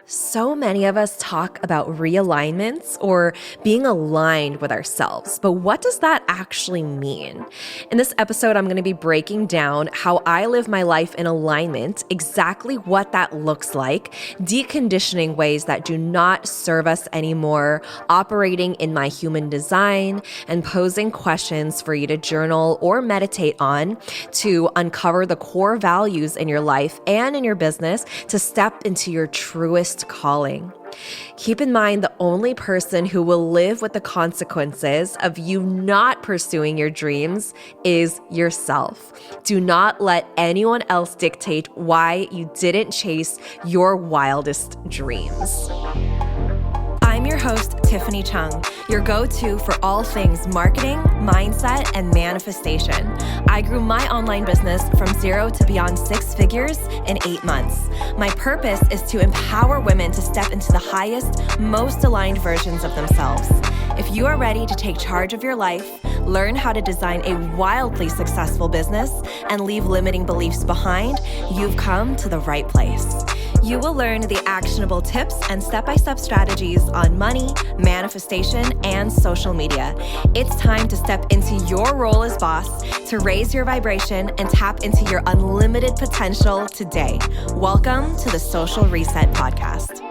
So many of us talk about realignments or being aligned with ourselves, but what does that actually mean? In this episode, I'm going to be breaking down how I live my life in alignment, exactly what that looks like, deconditioning ways that do not serve us anymore, operating in my human design, and posing questions for you to journal or meditate on to uncover the core values in your life and in your business to step into your truest calling. Keep in mind, the only person who will live with the consequences of you not pursuing your dreams is yourself. Do not let anyone else dictate why you didn't chase your wildest dreams. I'm your host, Tiffany Chung, your go-to for all things marketing, mindset, and manifestation. I grew my online business from 0 to beyond 6 figures in 8 months. My purpose is to empower women to step into the highest, most aligned versions of themselves. If you are ready to take charge of your life, learn how to design a wildly successful business, and leave limiting beliefs behind, you've come to the right place. You will learn the actionable tips and step-by-step strategies on money, manifestation, and social media. It's time to step into your role as boss, to raise your vibration and tap into your unlimited potential today. Welcome to the Social Reset Podcast.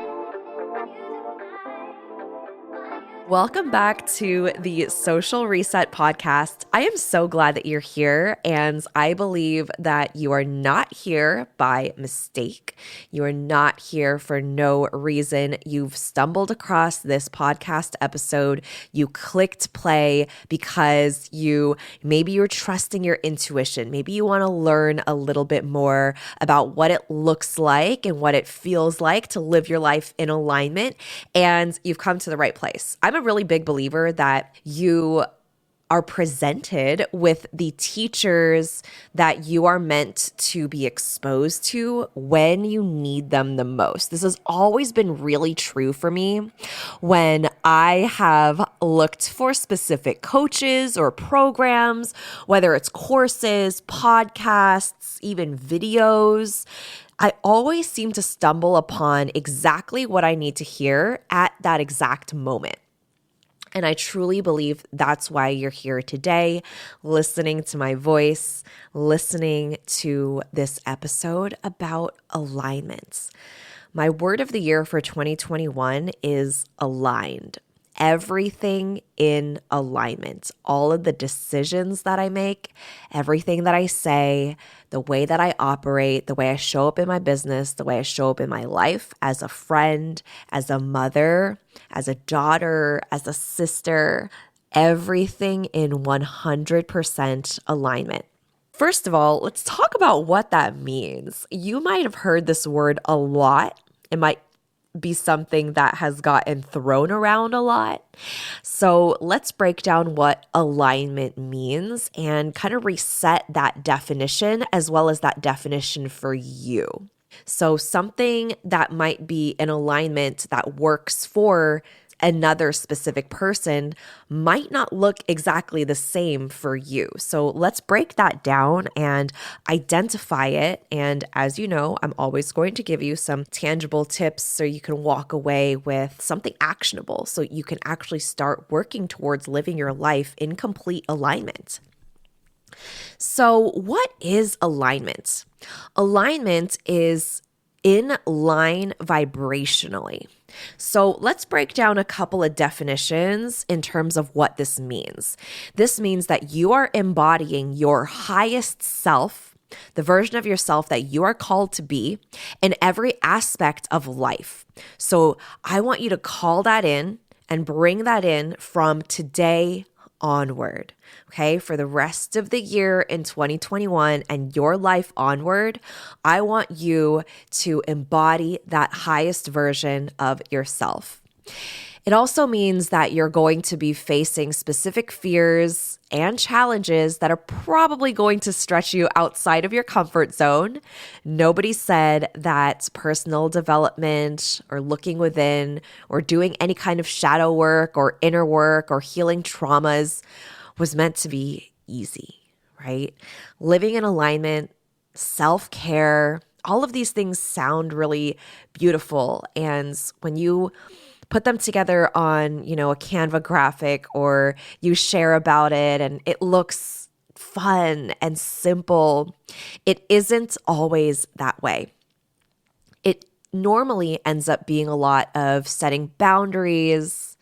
Welcome back to the Social Reset Podcast. I am so glad that you're here, and I believe that you are not here by mistake. You are not here for no reason. You've stumbled across this podcast episode. You clicked play because maybe you're trusting your intuition. Maybe you want to learn a little bit more about what it looks like and what it feels like to live your life in alignment, and you've come to the right place. I'm a really big believer that you are presented with the teachers that you are meant to be exposed to when you need them the most. This has always been really true for me when I have looked for specific coaches or programs, whether it's courses, podcasts, even videos. I always seem to stumble upon exactly what I need to hear at that exact moment. And I truly believe that's why you're here today, listening to my voice, listening to this episode about alignments. My word of the year for 2021 is aligned. Everything in alignment, all of the decisions that I make, everything that I say, the way that I operate, the way I show up in my business, the way I show up in my life as a friend, as a mother, as a daughter, as a sister, everything in 100% alignment. First of all, let's talk about what that means. You might have heard this word a lot. It might be something that has gotten thrown around a lot. So let's break down what alignment means and kind of reset that definition as well as that definition for you. So something that might be an alignment that works for another specific person might not look exactly the same for you. So let's break that down and identify it. And as you know, I'm always going to give you some tangible tips so you can walk away with something actionable so you can actually start working towards living your life in complete alignment. So what is alignment? Alignment is in line vibrationally. So let's break down a couple of definitions in terms of what this means. This means that you are embodying your highest self, the version of yourself that you are called to be in every aspect of life. So I want you to call that in and bring that in from today onward, okay? For the rest of the year in 2021 and your life onward, I want you to embody that highest version of yourself. It also means that you're going to be facing specific fears and challenges that are probably going to stretch you outside of your comfort zone. Nobody said that personal development or looking within or doing any kind of shadow work or inner work or healing traumas was meant to be easy, right? Living in alignment, self-care, all of these things sound really beautiful. And when you put them together on, a Canva graphic, or you share about it and it looks fun and simple, it isn't always that way. It normally ends up being a lot of setting boundaries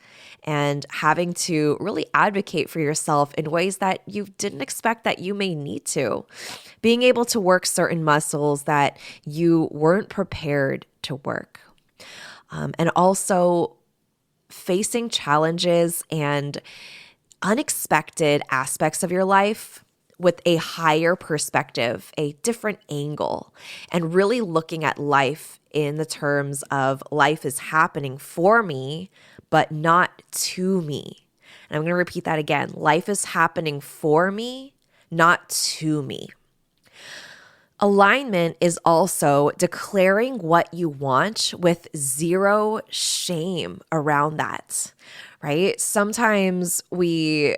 and having to really advocate for yourself in ways that you didn't expect that you may need to. Being able to work certain muscles that you weren't prepared to work. And also facing challenges and unexpected aspects of your life with a higher perspective, a different angle, and really looking at life in the terms of life is happening for me, but not to me. And I'm going to repeat that again. Life is happening for me, not to me. Alignment is also declaring what you want with zero shame around that, right? Sometimes we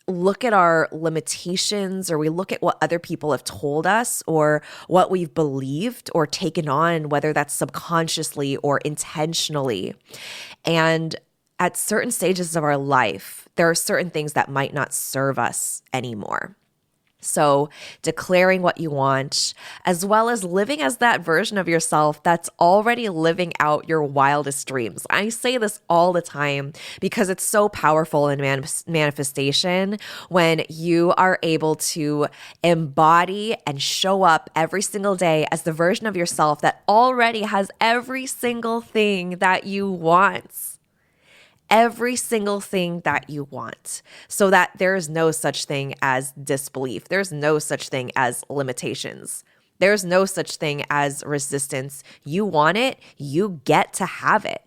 look at our limitations, or we look at what other people have told us, or what we've believed or taken on, whether that's subconsciously or intentionally. And at certain stages of our life, there are certain things that might not serve us anymore. So declaring what you want, as well as living as that version of yourself that's already living out your wildest dreams. I say this all the time because it's so powerful in manifestation when you are able to embody and show up every single day as the version of yourself that already has every single thing that you want. Every single thing that you want, so that there is no such thing as disbelief. There's no such thing as limitations. There's no such thing as resistance. You want it, you get to have it.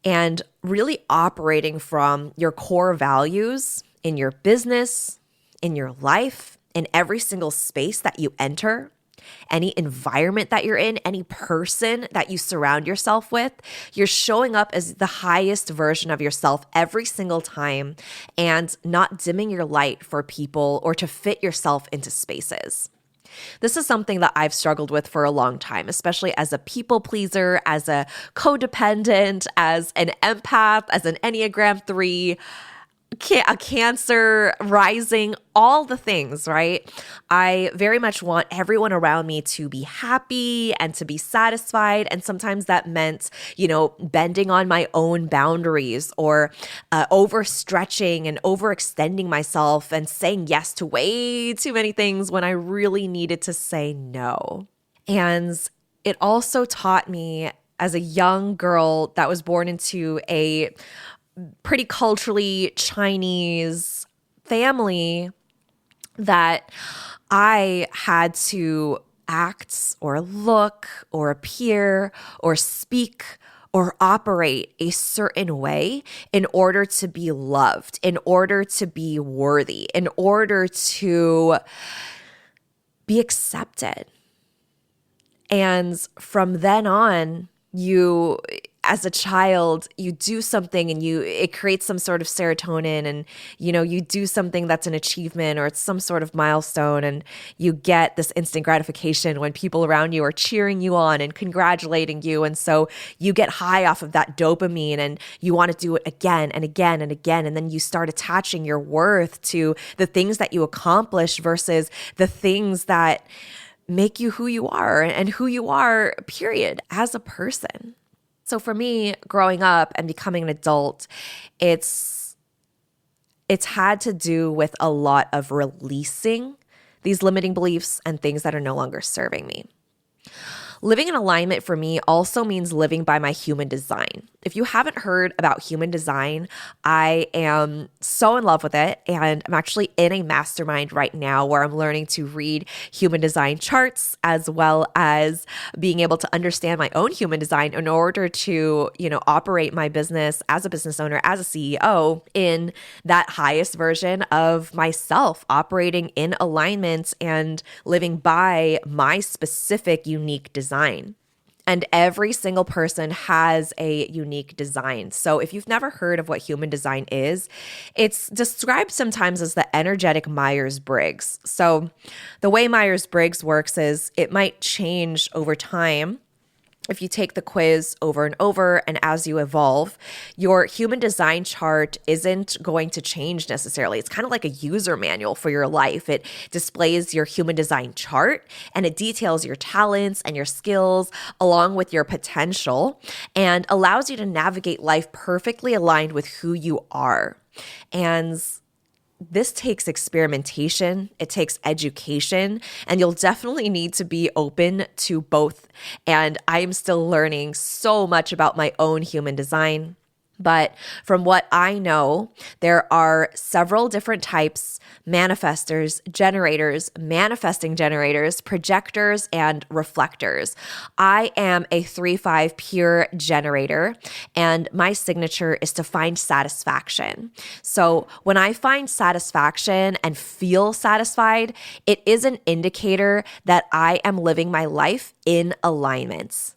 And really operating from your core values in your business, in your life, in every single space that you enter, any environment that you're in, any person that you surround yourself with, you're showing up as the highest version of yourself every single time and not dimming your light for people or to fit yourself into spaces. This is something that I've struggled with for a long time, especially as a people pleaser, as a codependent, as an empath, as an Enneagram 3, a Cancer rising, all the things, right? I very much want everyone around me to be happy and to be satisfied. And sometimes that meant, bending on my own boundaries, or overstretching and overextending myself and saying yes to way too many things when I really needed to say no. And it also taught me, as a young girl that was born into a pretty culturally Chinese family, that I had to act or look or appear or speak or operate a certain way in order to be loved, in order to be worthy, in order to be accepted. And from then on, as a child, you do something and it creates some sort of serotonin, and you do something that's an achievement or it's some sort of milestone, and you get this instant gratification when people around you are cheering you on and congratulating you. And so you get high off of that dopamine and you want to do it again and again and again. And then you start attaching your worth to the things that you accomplish versus the things that make you who you are and who you are, period, as a person. So for me, growing up and becoming an adult, it's had to do with a lot of releasing these limiting beliefs and things that are no longer serving me. Living in alignment for me also means living by my human design. If you haven't heard about human design, I am so in love with it. And I'm actually in a mastermind right now where I'm learning to read human design charts, as well as being able to understand my own human design in order to, operate my business as a business owner, as a CEO, in that highest version of myself, operating in alignment and living by my specific unique design. And every single person has a unique design. So if you've never heard of what human design is, it's described sometimes as the energetic Myers-Briggs. So the way Myers-Briggs works is it might change over time. If you take the quiz over and over and as you evolve, your human design chart isn't going to change necessarily. It's kind of like a user manual for your life. It displays your human design chart and it details your talents and your skills along with your potential and allows you to navigate life perfectly aligned with who you are. And this takes experimentation, it takes education, and you'll definitely need to be open to both. And I am still learning so much about my own human design. But from what I know, there are several different types: manifestors, generators, manifesting generators, projectors, and reflectors. I am a 3-5 pure generator, and my signature is to find satisfaction. So when I find satisfaction and feel satisfied, it is an indicator that I am living my life in alignment.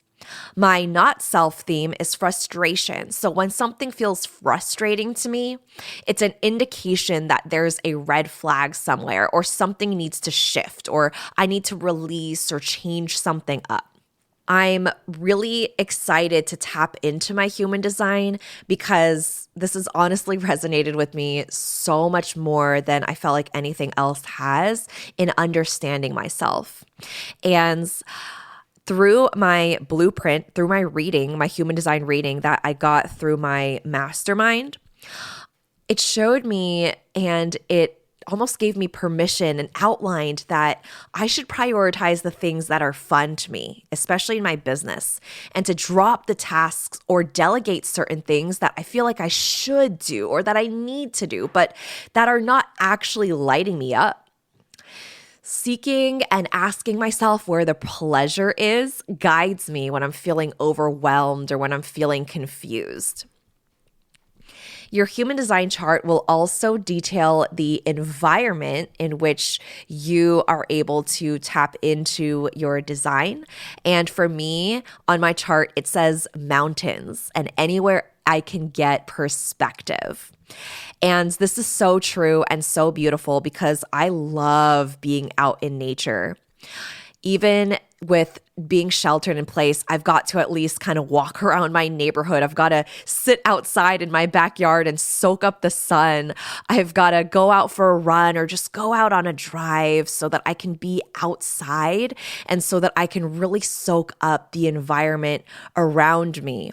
My not self theme is frustration. So when something feels frustrating to me, it's an indication that there's a red flag somewhere or something needs to shift or I need to release or change something up. I'm really excited to tap into my human design because this has honestly resonated with me so much more than I felt like anything else has in understanding myself. And through my blueprint, through my reading, my human design reading that I got through my mastermind, it showed me and it almost gave me permission and outlined that I should prioritize the things that are fun to me, especially in my business, and to drop the tasks or delegate certain things that I feel like I should do or that I need to do, but that are not actually lighting me up. Seeking and asking myself where the pleasure is guides me when I'm feeling overwhelmed or when I'm feeling confused. Your human design chart will also detail the environment in which you are able to tap into your design. And for me, on my chart, it says mountains and anywhere I can get perspective. And this is so true and so beautiful because I love being out in nature. Even with being sheltered in place, I've got to at least kind of walk around my neighborhood. I've got to sit outside in my backyard and soak up the sun. I've got to go out for a run or just go out on a drive so that I can be outside and so that I can really soak up the environment around me.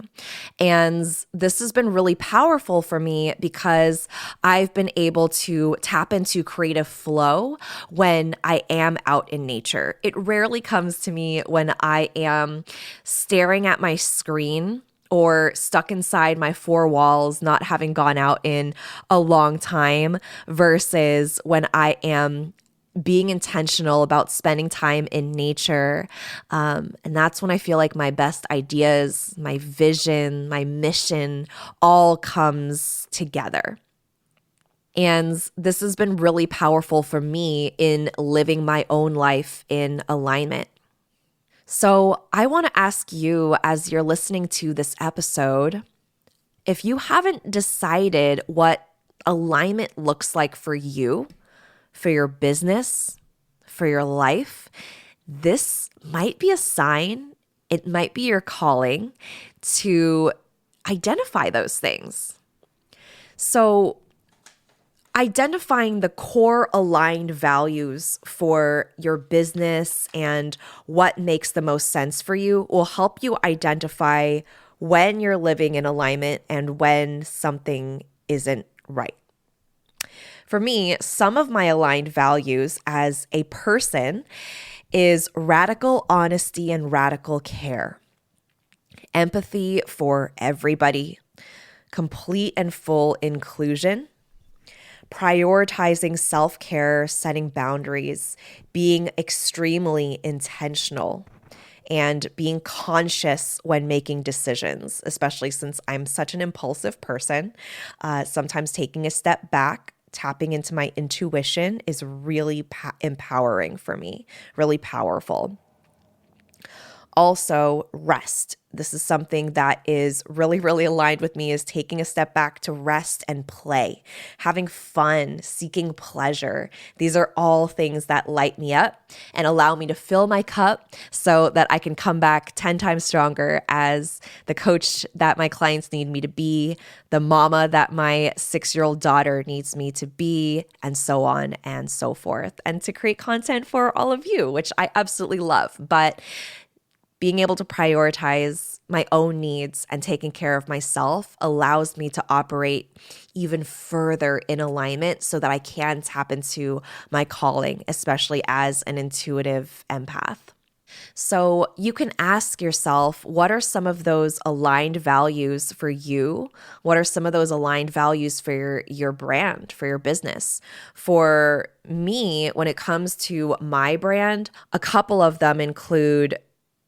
And this has been really powerful for me because I've been able to tap into creative flow when I am out in nature. It rarely comes to me when I am staring at my screen or stuck inside my four walls, not having gone out in a long time, versus when I am being intentional about spending time in nature. And that's when I feel like my best ideas, my vision, my mission all comes together. And this has been really powerful for me in living my own life in alignment. So I want to ask you, as you're listening to this episode, if you haven't decided what alignment looks like for you, for your business, for your life, this might be a sign, it might be your calling to identify those things. So identifying the core aligned values for your business and what makes the most sense for you will help you identify when you're living in alignment and when something isn't right. For me, some of my aligned values as a person is radical honesty and radical care, empathy for everybody, complete and full inclusion, prioritizing self-care, setting boundaries, being extremely intentional, and being conscious when making decisions, especially since I'm such an impulsive person. Sometimes taking a step back, tapping into my intuition is really empowering for me, really powerful. Also, rest. This is something that is really, really aligned with me, is taking a step back to rest and play, having fun, seeking pleasure. These are all things that light me up and allow me to fill my cup so that I can come back 10 times stronger as the coach that my clients need me to be, the mama that my 6-year-old daughter needs me to be, and so on and so forth. And to create content for all of you, which I absolutely love. But being able to prioritize my own needs and taking care of myself allows me to operate even further in alignment so that I can tap into my calling, especially as an intuitive empath. So you can ask yourself, what are some of those aligned values for you? What are some of those aligned values for your brand, for your business? For me, when it comes to my brand, a couple of them include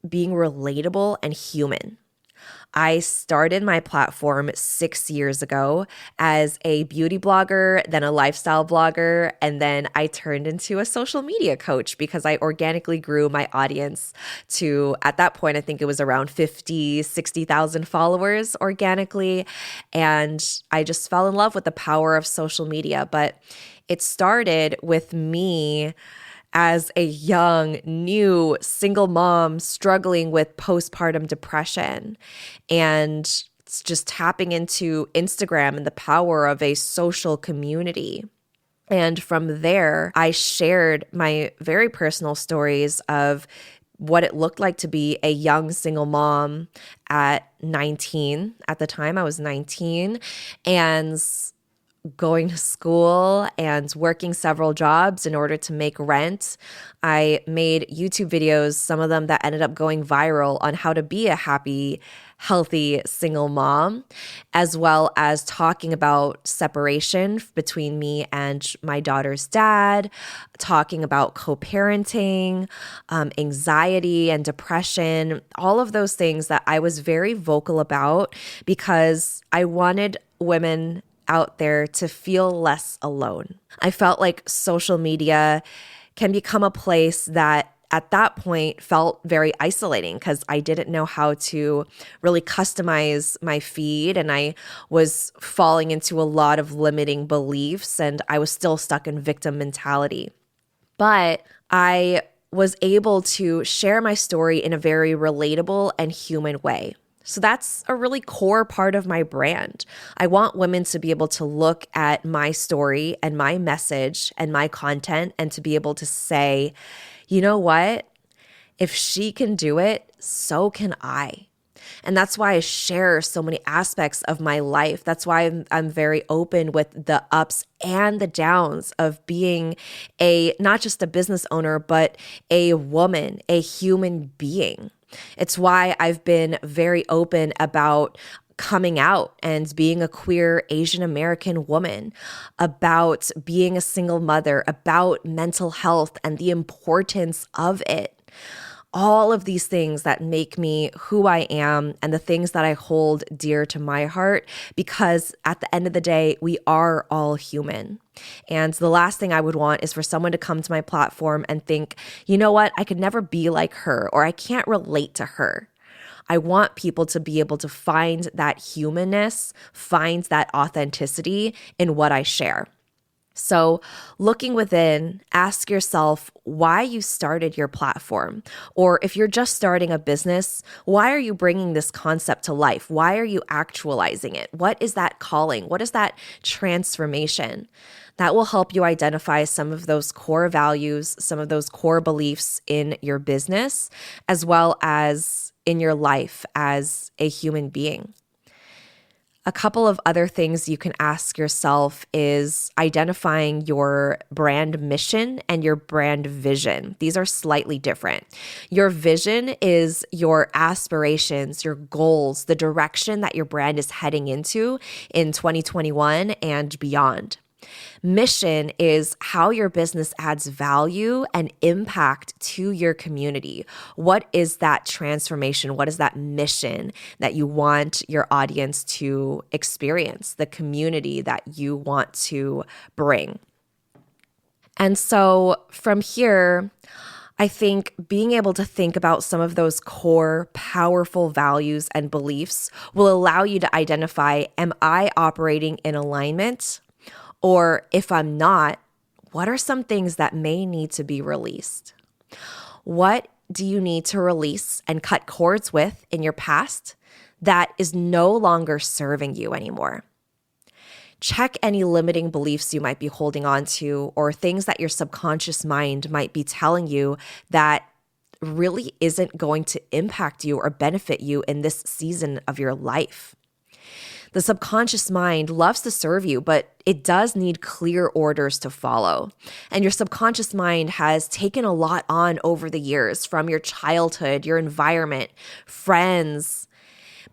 being relatable and human. I started my platform 6 years ago as a beauty blogger, then a lifestyle blogger, and then I turned into a social media coach because I organically grew my audience to, at that point, I think it was around 50, 60,000 followers organically. And I just fell in love with the power of social media. But it started with me as a young, new single mom struggling with postpartum depression and just tapping into Instagram and the power of a social community. And from there, I shared my very personal stories of what it looked like to be a young single mom at 19. At the time, I was 19, and going to school and working several jobs in order to make rent. I made YouTube videos, some of them that ended up going viral, on how to be a happy, healthy single mom, as well as talking about separation between me and my daughter's dad, talking about co-parenting, anxiety and depression, all of those things that I was very vocal about because I wanted women out there to feel less alone. I felt like social media can become a place that at that point felt very isolating because I didn't know how to really customize my feed, and I was falling into a lot of limiting beliefs, and I was still stuck in victim mentality. But I was able to share my story in a very relatable and human way. So that's a really core part of my brand. I want women to be able to look at my story and my message and my content and to be able to say, you know what? If she can do it, so can I. And that's why I share so many aspects of my life. That's why I'm very open with the ups and the downs of being not just a business owner, but a woman, a human being. It's why I've been very open about coming out and being a queer Asian American woman, about being a single mother, about mental health and the importance of it. All of these things that make me who I am and the things that I hold dear to my heart, because at the end of the day, we are all human. And the last thing I would want is for someone to come to my platform and think, you know what, I could never be like her, or I can't relate to her. I want people to be able to find that humanness, find that authenticity in what I share. So looking within, ask yourself why you started your platform. Or if you're just starting a business, why are you bringing this concept to life? Why are you actualizing it? What is that calling? What is that transformation? That will help you identify some of those core values, some of those core beliefs in your business, as well as in your life as a human being. A couple of other things you can ask yourself is identifying your brand mission and your brand vision. These are slightly different. Your vision is your aspirations, your goals, the direction that your brand is heading into in 2021 and beyond. Mission is how your business adds value and impact to your community. What is that transformation? What is that mission that you want your audience to experience, the community that you want to bring? And so from here, I think being able to think about some of those core, powerful values and beliefs will allow you to identify, am I operating in alignment? Or if I'm not, what are some things that may need to be released? What do you need to release and cut cords with in your past that is no longer serving you anymore? Check any limiting beliefs you might be holding on to or things that your subconscious mind might be telling you that really isn't going to impact you or benefit you in this season of your life. The subconscious mind loves to serve you, but it does need clear orders to follow. And your subconscious mind has taken a lot on over the years from your childhood, your environment, friends.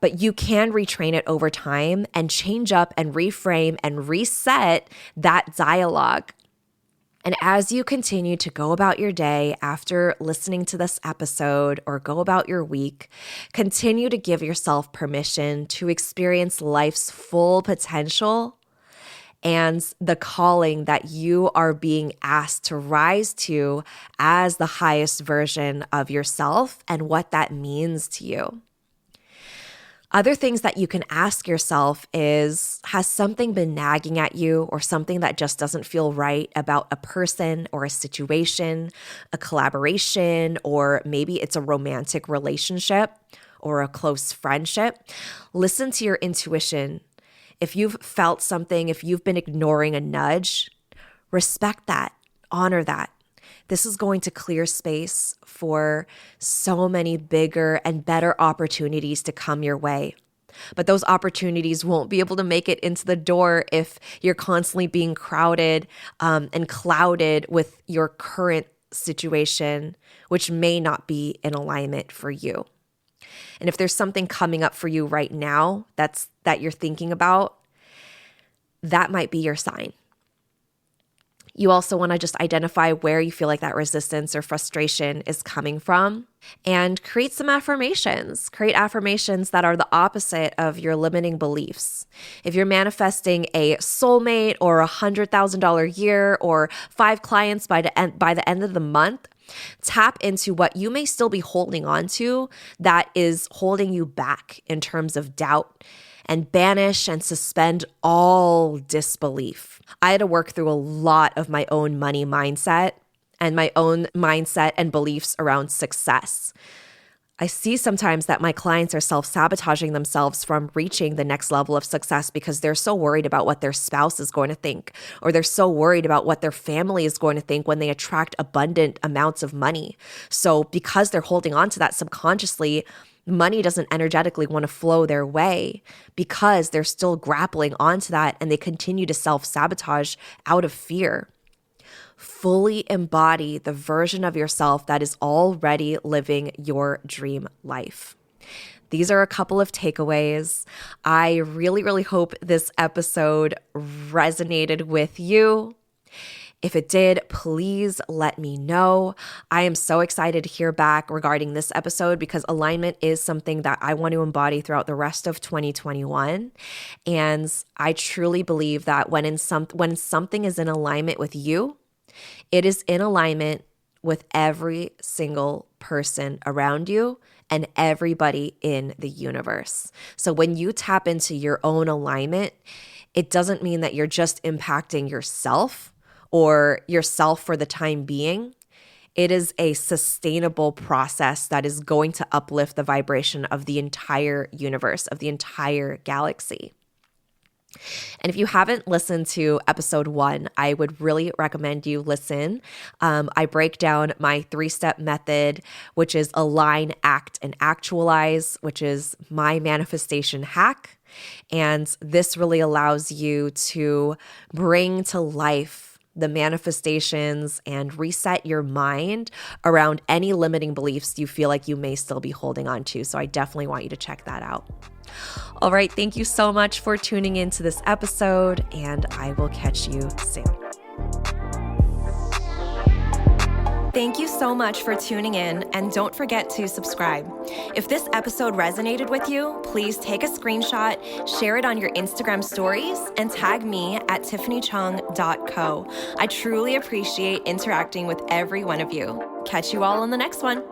But you can retrain it over time and change up and reframe and reset that dialogue. And as you continue to go about your day after listening to this episode or go about your week, continue to give yourself permission to experience life's full potential and the calling that you are being asked to rise to as the highest version of yourself and what that means to you. Other things that you can ask yourself is, has something been nagging at you or something that just doesn't feel right about a person or a situation, a collaboration, or maybe it's a romantic relationship or a close friendship? Listen to your intuition. If you've felt something, if you've been ignoring a nudge, respect that, honor that. This is going to clear space for so many bigger and better opportunities to come your way. But those opportunities won't be able to make it into the door if you're constantly being crowded and clouded with your current situation, which may not be in alignment for you. And if there's something coming up for you right now that you're thinking about, that might be your sign. You also want to just identify where you feel like that resistance or frustration is coming from and create some affirmations. Create affirmations that are the opposite of your limiting beliefs. If you're manifesting a soulmate or $100,000 year or 5 clients by the end of the month, tap into what you may still be holding on to that is holding you back in terms of doubt, and banish and suspend all disbelief. I had to work through a lot of my own money mindset and my own mindset and beliefs around success. I see sometimes that my clients are self-sabotaging themselves from reaching the next level of success because they're so worried about what their spouse is going to think, or they're so worried about what their family is going to think when they attract abundant amounts of money. So because they're holding on to that subconsciously, money doesn't energetically want to flow their way because they're still grappling onto that and they continue to self-sabotage out of fear. Fully embody the version of yourself that is already living your dream life. These are a couple of takeaways. I really, really hope this episode resonated with you. If it did, please let me know. I am so excited to hear back regarding this episode because alignment is something that I want to embody throughout the rest of 2021. And I truly believe that when something is in alignment with you, it is in alignment with every single person around you and everybody in the universe. So when you tap into your own alignment, it doesn't mean that you're just impacting yourself or yourself for the time being. It is a sustainable process that is going to uplift the vibration of the entire universe, of the entire galaxy. And if you haven't listened to episode 1, I would really recommend you listen. I break down my 3-step method, which is align, act, and actualize, which is my manifestation hack. And this really allows you to bring to life the manifestations and reset your mind around any limiting beliefs you feel like you may still be holding on to. So I definitely want you to check that out. All right, thank you so much for tuning into this episode, and I will catch you soon. Thank you so much for tuning in, and don't forget to subscribe. If this episode resonated with you, please take a screenshot, share it on your Instagram stories, and tag me at tiffanychung.co. I truly appreciate interacting with every one of you. Catch you all on the next one.